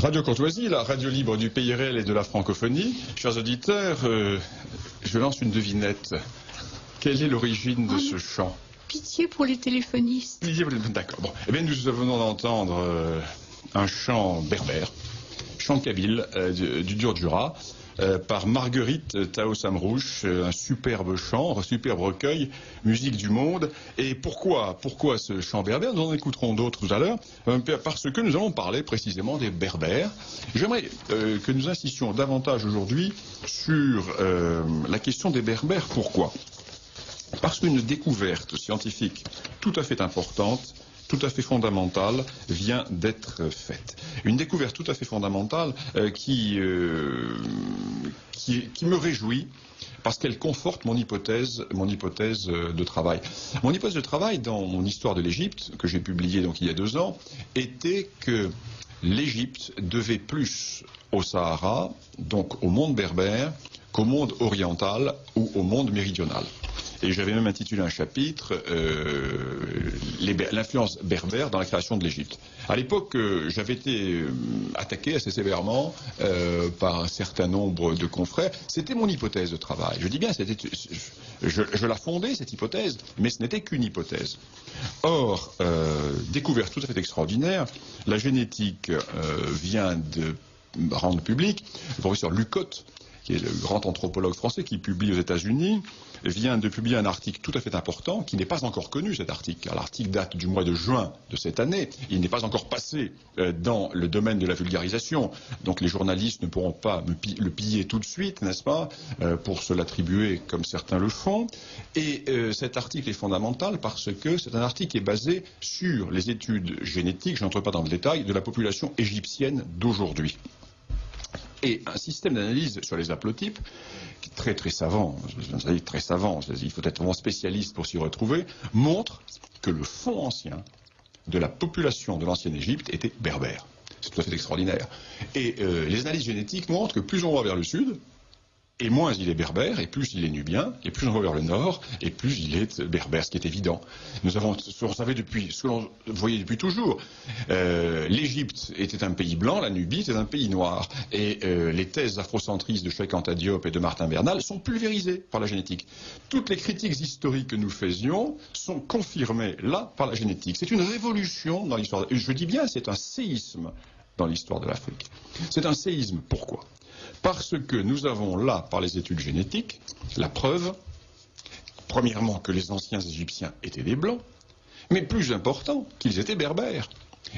Radio Courtoisie, la radio libre du pays réel et de la francophonie. Chers auditeurs, je lance une devinette. Quelle est l'origine de ce chant? Pitié pour les téléphonistes. D'accord. Bon. Eh bien, nous venons d'entendre un chant berbère, chant kabyle du Dur-Dura, par Marguerite Tao Samrouche, un superbe chant, un superbe recueil, musique du monde. Et pourquoi ce chant berbère? Nous en écouterons d'autres tout à l'heure, parce que nous allons parler précisément des berbères. J'aimerais que nous insistions davantage aujourd'hui sur la question des berbères. Pourquoi? Parce qu'une découverte scientifique tout à fait importante, tout à fait fondamentale, vient d'être faite. Une découverte tout à fait fondamentale qui me réjouit parce qu'elle conforte mon hypothèse de travail. Mon hypothèse de travail dans mon histoire de l'Égypte, que j'ai publiée donc il y a 2 ans, était que l'Égypte devait plus au Sahara, donc au monde berbère, qu'au monde oriental ou au monde méridional. Et j'avais même intitulé un chapitre l'influence berbère dans la création de l'Égypte. À l'époque, j'avais été attaqué assez sévèrement par un certain nombre de confrères. C'était mon hypothèse de travail. Je dis bien, je la fondais, cette hypothèse, mais ce n'était qu'une hypothèse. Or, découverte tout à fait extraordinaire, la génétique vient de rendre public, le professeur Lucotte, qui est le grand anthropologue français qui publie aux États-Unis, vient de publier un article tout à fait important, qui n'est pas encore connu, cet article. L'article date du mois de juin de cette année. Il n'est pas encore passé dans le domaine de la vulgarisation. Donc les journalistes ne pourront pas le piller tout de suite, n'est-ce pas, pour se l'attribuer comme certains le font. Et cet article est fondamental parce que c'est un article qui est basé sur les études génétiques, je n'entre pas dans le détail, de la population égyptienne d'aujourd'hui. Et un système d'analyse sur les haplotypes, qui est très très savant, il faut être vraiment spécialiste pour s'y retrouver, montre que le fond ancien de la population de l'ancienne Égypte était berbère. C'est tout à fait extraordinaire. Et les analyses génétiques montrent que plus on va vers le sud, et moins il est berbère, et plus il est nubien, et plus on va vers le nord, et plus il est berbère, ce qui est évident. On savait depuis, ce que l'on voyait depuis toujours. L'Égypte était un pays blanc, la Nubie était un pays noir. Et les thèses afrocentristes de Cheikh Anta Diop et de Martin Bernal sont pulvérisées par la génétique. Toutes les critiques historiques que nous faisions sont confirmées là par la génétique. C'est une révolution dans l'histoire. Je dis bien, c'est un séisme dans l'histoire de l'Afrique. C'est un séisme. Pourquoi ? Parce que nous avons là, par les études génétiques, la preuve, premièrement, que les anciens Égyptiens étaient des Blancs, mais plus important, qu'ils étaient berbères.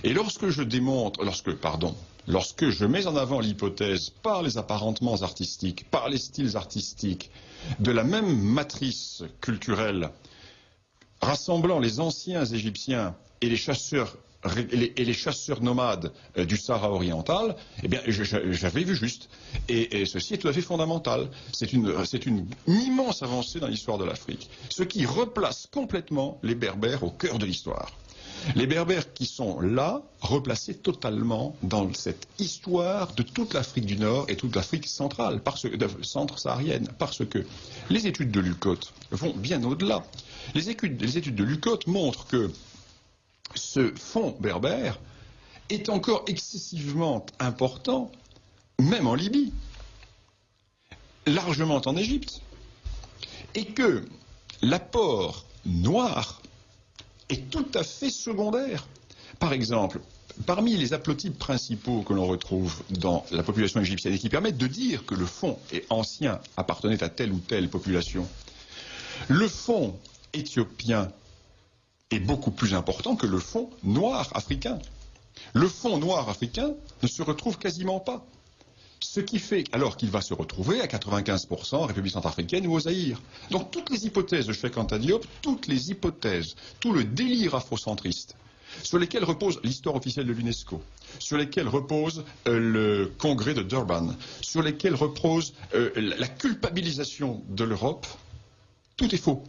Et lorsque je mets en avant l'hypothèse par les apparentements artistiques, par les styles artistiques, de la même matrice culturelle, rassemblant les anciens Égyptiens et les chasseurs nomades du Sahara oriental, eh bien, j'avais vu juste. Et ceci est tout à fait fondamental. C'est une immense avancée dans l'histoire de l'Afrique. Ce qui replace complètement les Berbères au cœur de l'histoire. Les Berbères qui sont là, replacés totalement dans cette histoire de toute l'Afrique du Nord et toute l'Afrique centrale, centre-saharienne, parce que les études de Lucotte vont bien au-delà. Les études de Lucotte montrent que ce fond berbère est encore excessivement important, même en Libye, largement en Égypte, et que l'apport noir est tout à fait secondaire. Par exemple, parmi les haplotypes principaux que l'on retrouve dans la population égyptienne et qui permettent de dire que le fond est ancien, appartenait à telle ou telle population, le fond éthiopien est beaucoup plus important que le fond noir africain. Le fond noir africain ne se retrouve quasiment pas. Ce qui fait alors qu'il va se retrouver à 95% en République centrafricaine ou au Zaïre. Donc toutes les hypothèses de Cheikh Anta Diop, toutes les hypothèses, tout le délire afrocentriste, sur lesquels repose l'histoire officielle de l'UNESCO, sur lesquels repose le congrès de Durban, sur lesquels repose la culpabilisation de l'Europe, tout est faux.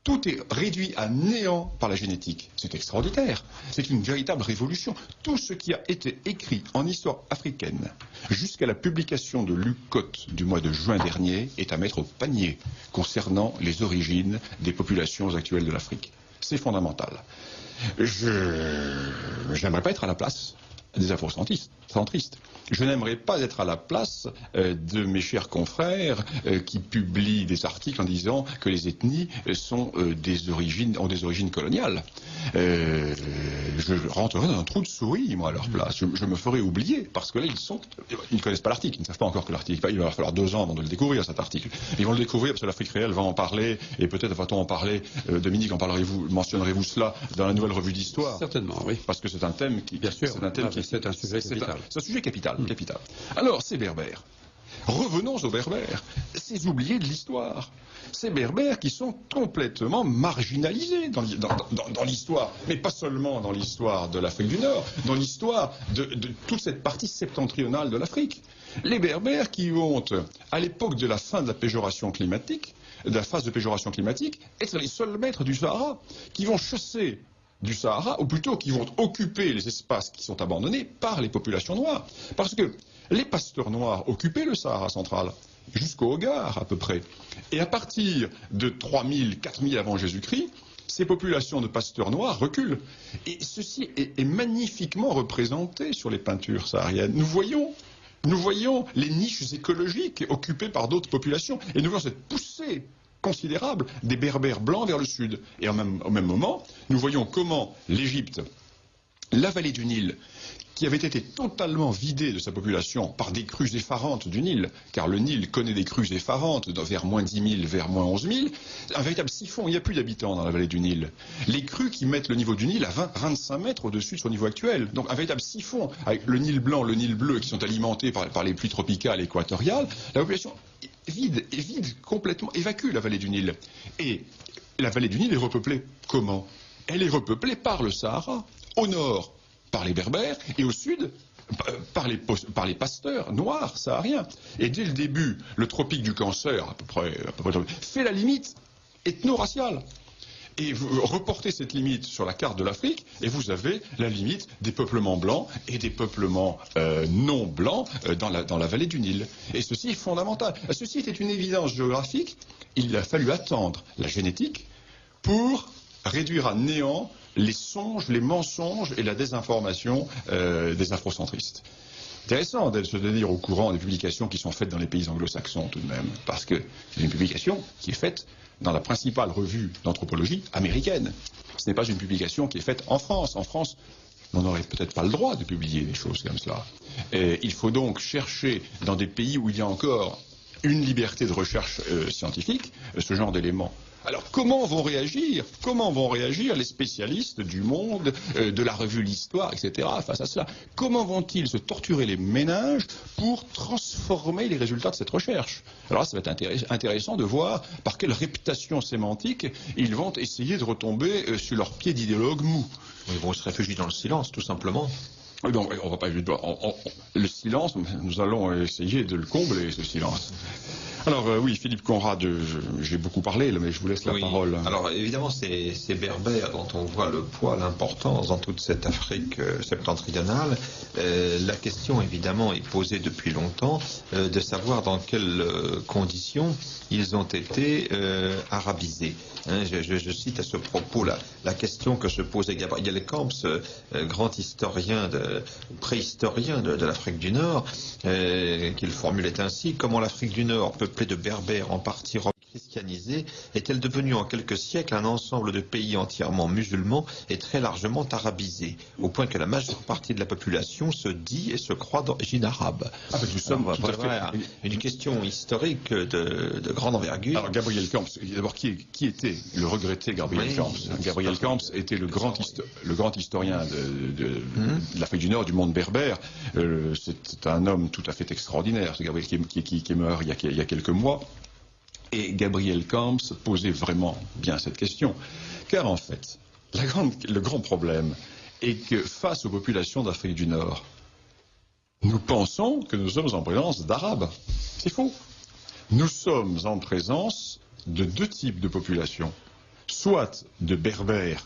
Tout est réduit à néant par la génétique. C'est extraordinaire. C'est une véritable révolution. Tout ce qui a été écrit en histoire africaine jusqu'à la publication de Lucotte du mois de juin dernier est à mettre au panier concernant les origines des populations actuelles de l'Afrique. C'est fondamental. J'aimerais pas être à la place des afrocentristes. Je n'aimerais pas être à la place de mes chers confrères qui publient des articles en disant que les ethnies ont des origines coloniales. Je rentrerai dans un trou de souris, moi, à leur place. Je me ferai oublier, parce que là, ils ne connaissent pas l'article, ils ne savent pas encore que l'article, il va leur falloir 2 ans avant de le découvrir, cet article. Ils vont le découvrir parce que l'Afrique réelle va en parler, et peut-être va-t-on en parler, Dominique, mentionnerez-vous cela dans la nouvelle revue d'histoire? Certainement, oui. Parce que c'est un thème qui... Bien sûr, c'est un sujet capital. C'est un sujet capital. Alors, ces Berbères. Revenons aux Berbères. Ces oubliés de l'histoire. Ces Berbères qui sont complètement marginalisés dans l'histoire. Mais pas seulement dans l'histoire de l'Afrique du Nord, dans l'histoire de toute cette partie septentrionale de l'Afrique. Les Berbères qui vont, à l'époque de la fin de la péjoration climatique, de la phase de péjoration climatique, être les seuls maîtres du Sahara, qui vont chasser du Sahara, ou plutôt qui vont occuper les espaces qui sont abandonnés par les populations noires. Parce que les pasteurs noirs occupaient le Sahara central, jusqu'au Hogar à peu près. Et à partir de 3000, 4000 avant Jésus-Christ, ces populations de pasteurs noirs reculent. Et ceci est magnifiquement représenté sur les peintures sahariennes. Nous voyons les niches écologiques occupées par d'autres populations. Et nous voyons cette poussée considérable des Berbères blancs vers le sud. Et au même moment, nous voyons comment l'Égypte, la vallée du Nil, qui avait été totalement vidée de sa population par des crues effarantes du Nil, car le Nil connaît des crues effarantes vers moins 10 000, vers moins 11 000, un véritable siphon, il n'y a plus d'habitants dans la vallée du Nil. Les crues qui mettent le niveau du Nil à 25 mètres au-dessus de son niveau actuel. Donc un véritable siphon, avec le Nil blanc, le Nil bleu, qui sont alimentés par les pluies tropicales et équatoriales, la population vide, complètement, évacue la vallée du Nil. Et la vallée du Nil est repeuplée comment? Elle est repeuplée par le Sahara, au nord par les Berbères, et au sud, par les pasteurs noirs sahariens. Et dès le début, le tropique du Cancer, à peu près fait la limite ethno-raciale. Et vous reportez cette limite sur la carte de l'Afrique, et vous avez la limite des peuplements blancs et des peuplements non blancs dans la vallée du Nil. Et ceci est fondamental. Ceci était une évidence géographique. Il a fallu attendre la génétique pour réduire à néant les songes, les mensonges et la désinformation des afrocentristes. Intéressant de se tenir au courant des publications qui sont faites dans les pays anglo-saxons tout de même, parce que c'est une publication qui est faite dans la principale revue d'anthropologie américaine. Ce n'est pas une publication qui est faite en France. En France, on n'aurait peut-être pas le droit de publier des choses comme cela. Et il faut donc chercher dans des pays où il y a encore une liberté de recherche scientifique ce genre d'éléments. Alors comment vont réagir les spécialistes du Monde, de la revue L'Histoire, etc. face à cela? Comment vont-ils se torturer les méninges pour transformer les résultats de cette recherche? Alors là, ça va être intéressant de voir par quelle réputation sémantique ils vont essayer de retomber sur leur pied d'idéologue mou. Ils vont se réfugier dans le silence, tout simplement. Donc, on va pas le silence, nous allons essayer de le combler, ce silence. Alors oui, Philippe Conrad, j'ai beaucoup parlé, mais je vous laisse la parole. Alors évidemment, ces Berbères dont on voit le poids, l'importance dans toute cette Afrique septentrionale, la question évidemment est posée depuis longtemps de savoir dans quelles conditions ils ont été arabisés. Hein, je cite à ce propos la question que se posait Gabriel Camps, grand historien, préhistorien de l'Afrique du Nord, qu'il formulait ainsi: comment l'Afrique du Nord, peuplée de Berbères en partie christianisés, est-elle devenue en quelques siècles un ensemble de pays entièrement musulmans et très largement arabisés, au point que la majeure partie de la population se dit et se croit d'origine arabe. Nous sommes une question historique de grande envergure. Alors Gabriel Camps, d'abord qui était le regretté Gabriel Camps? Gabriel Camps était le grand historien de l'Afrique du Nord, du monde berbère. C'est un homme tout à fait extraordinaire, ce Gabriel qui est mort il y a quelques mois. Et Gabriel Camps posait vraiment bien cette question. Car en fait, le grand problème est que face aux populations d'Afrique du Nord, nous pensons que nous sommes en présence d'Arabes. C'est faux. Nous sommes en présence de 2 types de populations. Soit de Berbères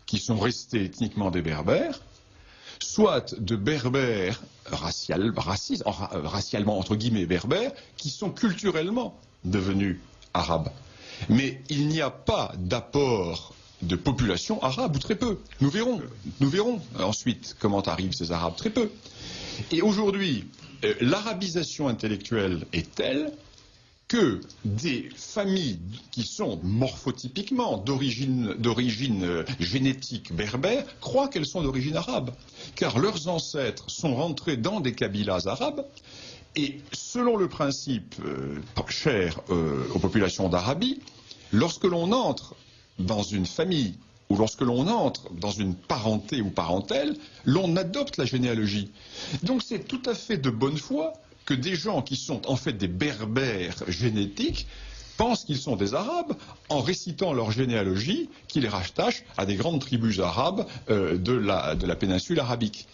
qui sont restés ethniquement des Berbères, soit de Berbères racialement entre guillemets Berbères, qui sont culturellement devenus arabes. Mais il n'y a pas d'apport de population arabe, ou très peu. Nous verrons ensuite comment arrivent ces Arabes, très peu. Et aujourd'hui, l'arabisation intellectuelle est telle que des familles qui sont morphotypiquement d'origine génétique berbère croient qu'elles sont d'origine arabe, car leurs ancêtres sont rentrés dans des kabilas arabes, et selon le principe cher aux populations d'Arabie, lorsque l'on entre dans une famille ou lorsque l'on entre dans une parenté ou parentèle, l'on adopte la généalogie. Donc c'est tout à fait de bonne foi que des gens qui sont en fait des berbères génétiques pensent qu'ils sont des Arabes en récitant leur généalogie qui les rattache à des grandes tribus arabes de la péninsule arabique.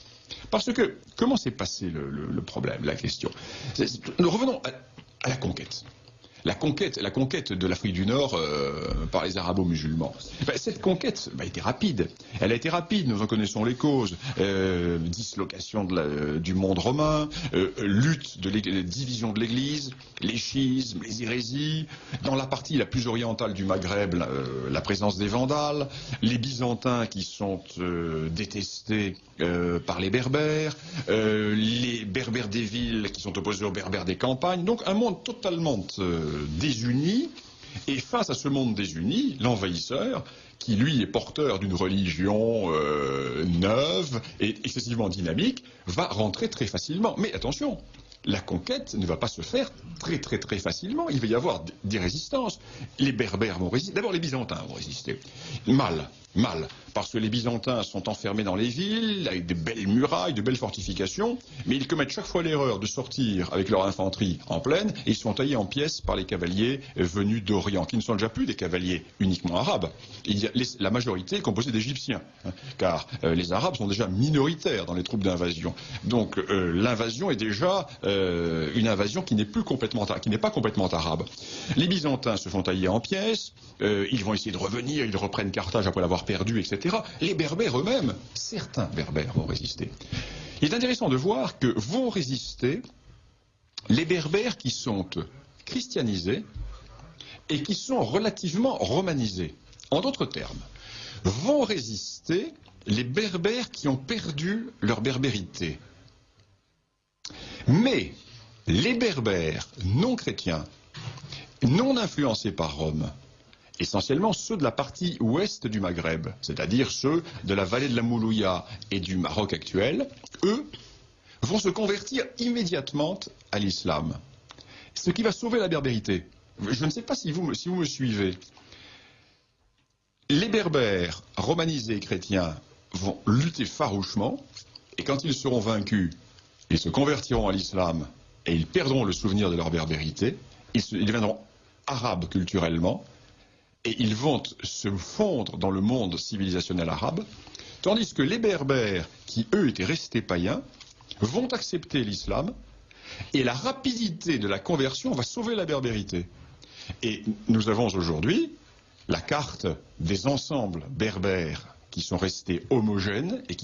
Parce que, comment s'est passé le problème, la question? Nous revenons à la conquête. La conquête de l'Afrique du Nord par les arabo-musulmans. Cette conquête a été rapide. Elle a été rapide, nous en connaissons les causes. Dislocation du monde romain, division de l'Église, les schismes, les hérésies. Dans la partie la plus orientale du Maghreb, la présence des Vandales, les Byzantins qui sont détestés par les Berbères, les Berbères des villes qui sont opposés aux Berbères des campagnes. Donc un monde totalement désuni, et face à ce monde désuni, l'envahisseur, qui lui est porteur d'une religion neuve et excessivement dynamique, va rentrer très facilement. Mais attention, la conquête ne va pas se faire très facilement. Il va y avoir des résistances. Les Berbères vont résister. D'abord, les Byzantins vont résister. Mal. Parce que les Byzantins sont enfermés dans les villes, avec des belles murailles, de belles fortifications, mais ils commettent chaque fois l'erreur de sortir avec leur infanterie en plaine, et ils sont taillés en pièces par les cavaliers venus d'Orient, qui ne sont déjà plus des cavaliers uniquement arabes. La majorité est composée d'Égyptiens, car les Arabes sont déjà minoritaires dans les troupes d'invasion. Donc l'invasion est déjà une invasion qui n'est pas complètement arabe. Les Byzantins se font tailler en pièces, ils vont essayer de revenir, ils reprennent Carthage après l'avoir perdu, etc. Les Berbères eux-mêmes, certains Berbères vont résister. Il est intéressant de voir que vont résister les Berbères qui sont christianisés et qui sont relativement romanisés. En d'autres termes, vont résister les Berbères qui ont perdu leur berbérité. Mais les Berbères non chrétiens, non influencés par Rome, essentiellement ceux de la partie ouest du Maghreb, c'est-à-dire ceux de la vallée de la Moulouya et du Maroc actuel, eux, vont se convertir immédiatement à l'islam. Ce qui va sauver la berbérité. Je ne sais pas si vous me suivez. Les Berbères romanisés et chrétiens vont lutter farouchement, et quand ils seront vaincus, ils se convertiront à l'islam et ils perdront le souvenir de leur berbérité, ils deviendront arabes culturellement, et ils vont se fondre dans le monde civilisationnel arabe, tandis que les Berbères, qui eux étaient restés païens, vont accepter l'islam, et la rapidité de la conversion va sauver la berbérité. Et nous avons aujourd'hui la carte des ensembles berbères qui sont restés homogènes et qui